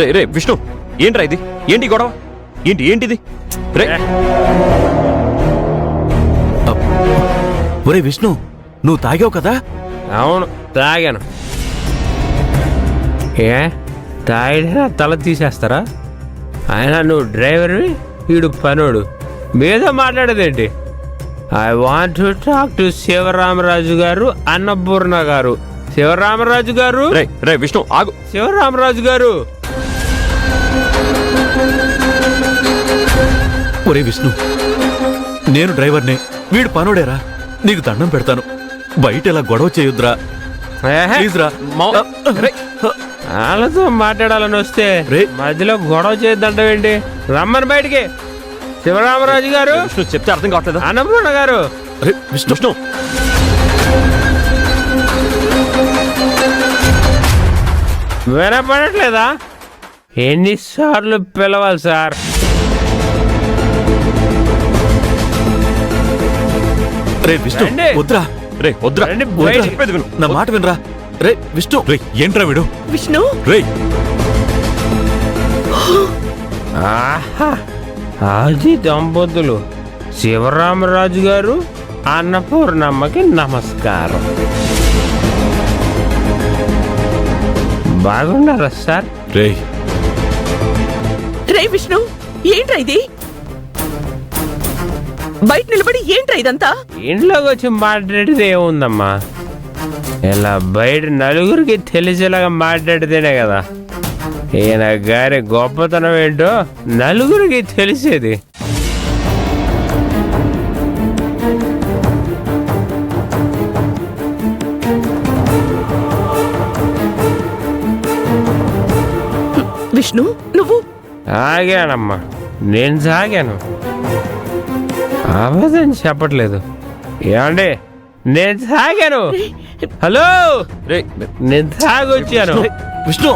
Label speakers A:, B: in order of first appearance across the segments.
A: రే రే విష్ణు, ఏంట్రా ఇది? ఏంటి గొడవ? ఏంటిది? రే
B: ఒరే విష్ణు, నువ్వు తాగావు కదా?
C: అవును, తాగాను. ఏ తాగినా తల తీసేస్తారా? ఆయన నువ్వు డ్రైవర్వి, వీడు పనోడు, మీద మాట్లాడేదేంటి? I want to talk to Sivaramaraju garu, Annapurna గారు. శివరామరాజు గారు.
A: రే రే విష్ణు ఆగు.
C: శివరామరాజు గారు.
B: ఒరే విష్ణు, నేను డ్రైవర్నే, వీడు పనుడేరా. నీకు దండం పెడతాను, బయట ఇలా గొడవ చేయొద్దురా ప్లీజ్ రా.
C: వాళ్ళతో మాట్లాడాలని వస్తే
B: రే.
C: మధ్యలో గొడవ చేయొద్దంటావేంటి? రమ్మని బయటికి. శివరామరాజు గారు.
A: విష్ణు చెప్తే అర్థం కావట్లేదా?
C: అన్నపూర్ణ గారు.
B: అరే విష్ణు,
A: విష్ణు
C: వినపడట్లేదా? ఎన్నిసార్లు పిలవాలి సార్?
B: రే విష్ణు
C: రండి.
B: వద్దురా.
A: రే వద్దురా,
C: రండి,
B: వద్దురా.
C: బయటికి.
A: చెప్పేది విను.
B: నా మాట వినరా. రే విష్ణు.
D: రే ఏంట్రా వీడు?
E: విష్ణు
D: రే
C: ఆహా, అది దంపతులు. శివరామరాజు గారు, అన్నపూర్ణమ్మకి నమస్కారం. బాగున్నారా సార్?
D: రే
E: రే విష్ణు, ఏంట్రా ఇది? బయట నిలబడి ఏంట్రా ఇదంతా?
C: ఇంట్లోకి వచ్చి మాట్లాడితే ఏముందమ్మా? ఇలా బయట నలుగురికి తెలిసేలాగా మాట్లాడితేనే కదా ఈయన గారి గొప్పతనం ఏంటో నలుగురికి తెలిసేది.
E: విష్ణు నువ్వు
C: ఆగానమ్మా, నేను సాగాను. అబద్ధం చెప్పట్లేదు. ఏమండి, నేను సాగాను. హలో,
A: రే
C: నేను తాగొచ్చాను.
B: విష్ణు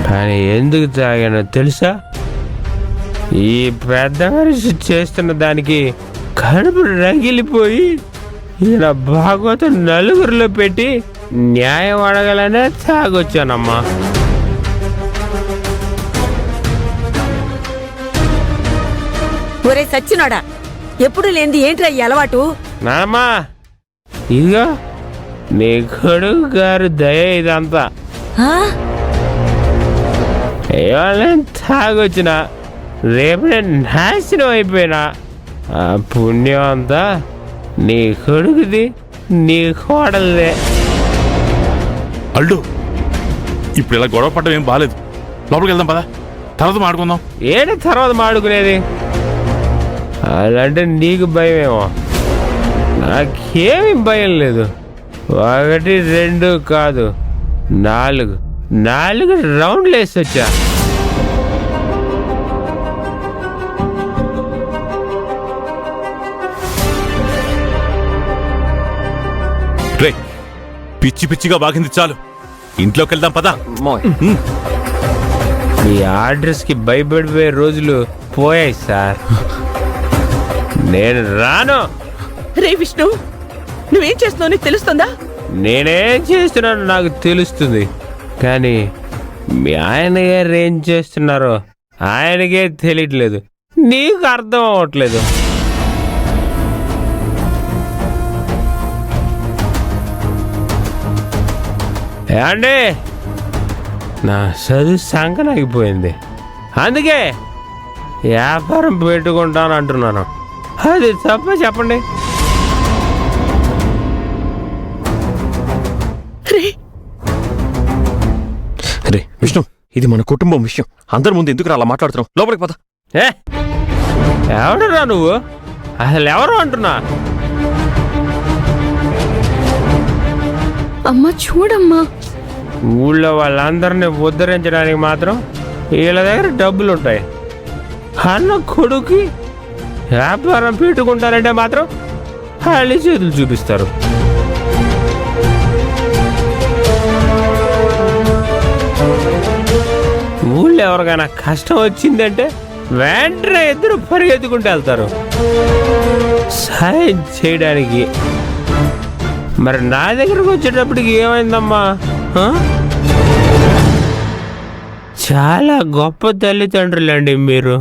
C: కానీ ఎందుకు తాగానో తెలుసా? ఈ పెద్ద మనిషి చేస్తున్న దానికి కడుపు రగిలిపోయి ఈయన భాగవతం నలుగురిలో పెట్టి న్యాయం అడగాలనే తాగొచ్చానమ్మా.
E: ఒరే సచ్చినోడా, ఎప్పుడు లేనిది ఏంట్రా ఈ అలవాటు?
C: నానమ్మా, ఇదిగో నీ కొడుకు గారు దయ ఇదంతా.
E: ఆ?
C: ఇవాళ నేను తాగొచ్చిన, రేపు నేను నాశనం అయిపోయినా ఆ పుణ్యం అంతా నీ కొడుకుది, నీ కోడలదే.
D: అల్లు, ఇప్పుడు ఇలా గొడవ పడడం ఏం బాలేదు. లోపలికి వెళ్దాం పదా, తర్వాత మాడుకుందాం.
C: ఏంటి తర్వాత మాడుకునేది? అలాంటే నీకు భయమేమో, నాకేమీ భయం లేదు. 1 2 కాదు, 4 రౌండ్లు వేసి వచ్చా.
D: రే పిచ్చి పిచ్చిగా బాగింది చాలు, ఇంట్లోకి వెళ్దాం పదా.
C: మీ అడ్రస్కి భయపడిపోయే రోజులు పోయాయి సార్. నేను రాను.
E: రే విష్ణు, నువ్వేం చేస్తున్నావు నీకు తెలుస్తుందా?
C: నేనేం చేస్తున్నానో నాకు తెలుస్తుంది, కానీ మీ ఆయన గారు ఏం చేస్తున్నారో ఆయనకే తెలియట్లేదు. నీకు అర్థం అవ్వట్లేదు. ఏమండి, నా చదువు సంకనాగిపోయింది, అందుకే వ్యాపారం పెట్టుకుంటాను అంటున్నాను. అది తప్ప చెప్పండి.
E: రే
A: రే విష్ణు, ఇది మన కుటుంబం విషయం. అందరి ముందు ఎందుకు అలా మాట్లాడుతున్నావు? లోపలికి పద.
C: ఏ ఎవడురా నువ్వు? అసలు ఎవరు అంటున్నా?
F: అమ్మా చూడమ్మా.
C: ఊళ్ళో వాళ్ళందరినీ ఉద్ధరించడానికి మాత్రం వీళ్ళ దగ్గర డబ్బులు ఉంటాయి. అన్న కొడుకు వ్యాపారం పెట్టుకుంటారంటే మాత్రం ఖాళీ చేతులు చూపిస్తారు. ఊళ్ళో ఎవరికైనా కష్టం వచ్చిందంటే వెంటనే ఇద్దరు పరిగెత్తుకుంటూ వెళ్తారు సాయం చేయడానికి. మరి నా దగ్గరకు వచ్చేటప్పటికి ఏమైందమ్మా? ఆ? చాలా గొప్ప తల్లిదండ్రులండి మీరు.